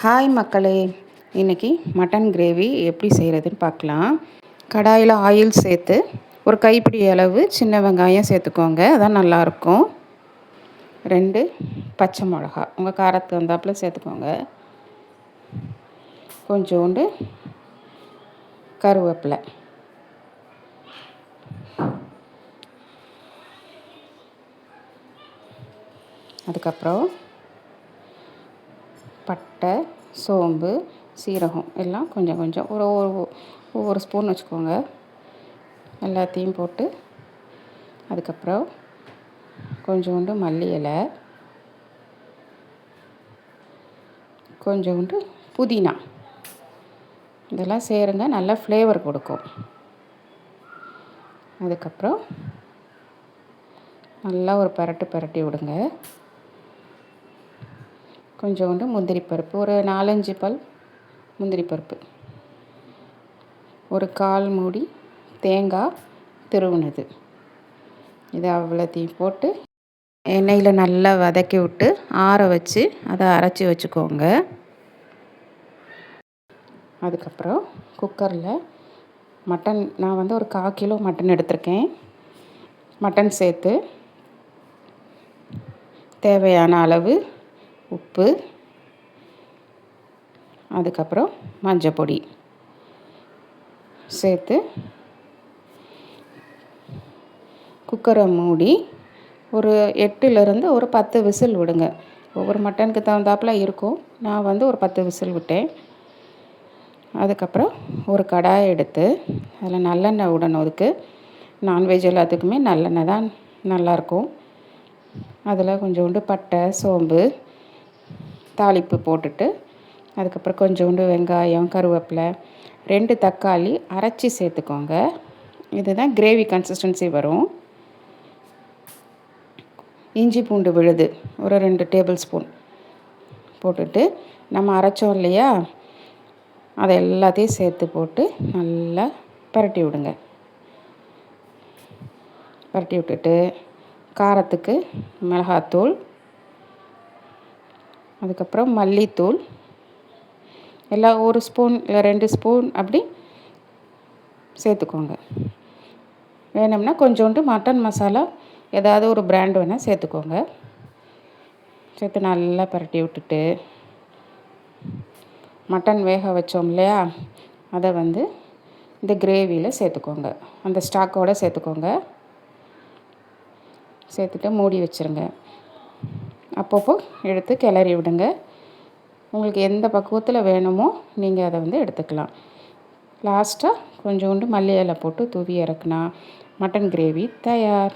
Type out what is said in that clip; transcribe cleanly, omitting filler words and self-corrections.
Hi மக்களே, இன்றைக்கி mutton gravy எப்படி செய்கிறதுன்னு பார்க்கலாம். கடாயில் ஆயில் சேர்த்து ஒரு கைப்பிடி அளவு சின்ன வெங்காயம் சேர்த்துக்கோங்க, அதான் நல்லாயிருக்கும். 2 பச்சை மிளகா உங்கள் காரத்துக்கு தகுந்தாப்பில் சேர்த்துக்கோங்க. கொஞ்சோண்டு கருவேப்பிலை, அதுக்கப்புறம் பட்டை, சோம்பு, சீரகம் எல்லாம் கொஞ்சம் கொஞ்சம் ஒவ்வொரு ஸ்பூன் வச்சுக்கோங்க. எல்லாத்தையும் போட்டு அதுக்கப்புறம் கொஞ்சோண்டு மல்லி இலை, கொஞ்சோண்டு புதினா இதெல்லாம் சேருங்க, நல்லா ஃப்ளேவர் கொடுக்கும். அதுக்கப்புறம் நல்லா ஒரு பரட்டி விடுங்க. கொஞ்சோண்டு முந்திரி பருப்பு, ஒரு 4-5 பல் முந்திரி பருப்பு, ஒரு 1/4 மூடி தேங்காய் திருவுனது, இதை அவ்வளோத்தையும் போட்டு எண்ணெயில் நல்லா வதக்கி விட்டு ஆற வச்சு அதை அரைச்சி வச்சுக்கோங்க. அதுக்கப்புறம் குக்கரில் மட்டன், நான் வந்து ஒரு 1/4 கிலோ மட்டன் எடுத்திருக்கேன். மட்டன் சேர்த்து தேவையான அளவு உப்பு, அதுக்கப்புறம் மஞ்சள் பொடி சேர்த்து குக்கரை மூடி ஒரு 8லேருந்து ஒரு 10 விசில் விடுங்க. ஒவ்வொரு மட்டனுக்கு தகுந்தாப்பில் இருக்கும். நான் வந்து ஒரு 10 விசில் விட்டேன். அதுக்கப்புறம் ஒரு கடாயை எடுத்து அதில் நல்லெண்ணெய் விடணும். அதுக்கு நான்வெஜ் எல்லாத்துக்குமே நல்லெண்ணெய் தான் நல்லாயிருக்கும். அதில் கொஞ்சோண்டு பட்டை, சோம்பு, தாளிப்பு போட்டுட்டு அதுக்கப்புறம் கொஞ்சோண்டு வெங்காயம், கருவேப்பிலை, 2 தக்காளி அரைச்சி சேர்த்துக்கோங்க. இதுதான் கிரேவி கன்சிஸ்டன்சி வரும். இஞ்சி பூண்டு விழுது ஒரு 2 டேபிள் ஸ்பூன் போட்டுட்டு நம்ம அரைச்சோம் இல்லையா, அதை எல்லாத்தையும் சேர்த்து போட்டு நல்லா பரட்டி விடுங்க. பரட்டி விட்டுட்டு காரத்துக்கு மிளகாத்தூள், அதுக்கப்புறம் மல்லித்தூள் எல்லாம் 1 ஸ்பூன் இல்லை 2 ஸ்பூன் அப்படி சேர்த்துக்கோங்க. வேணும்னா கொஞ்சோண்டு மட்டன் மசாலா ஏதாவது ஒரு பிராண்ட் வேணால் சேர்த்துக்கோங்க. சேர்த்து நல்லா பரட்டி விட்டுட்டு மட்டன் வேக வச்சோம் இல்லையா, அதை வந்து இந்த கிரேவியில் சேர்த்துக்கோங்க. அந்த ஸ்டாக்கோடு சேர்த்துக்கோங்க. சேர்த்துட்டு மூடி வச்சுருங்க. அப்பப்போ எடுத்து கிளறி விடுங்க. உங்களுக்கு எந்த பக்குவத்தில் வேணுமோ நீங்கள் அதை வந்து எடுத்துக்கலாம். லாஸ்ட்டாக கொஞ்சோண்டு மல்லி இலை போட்டு தூவி இறக்குனா மட்டன் கிரேவி தயார்.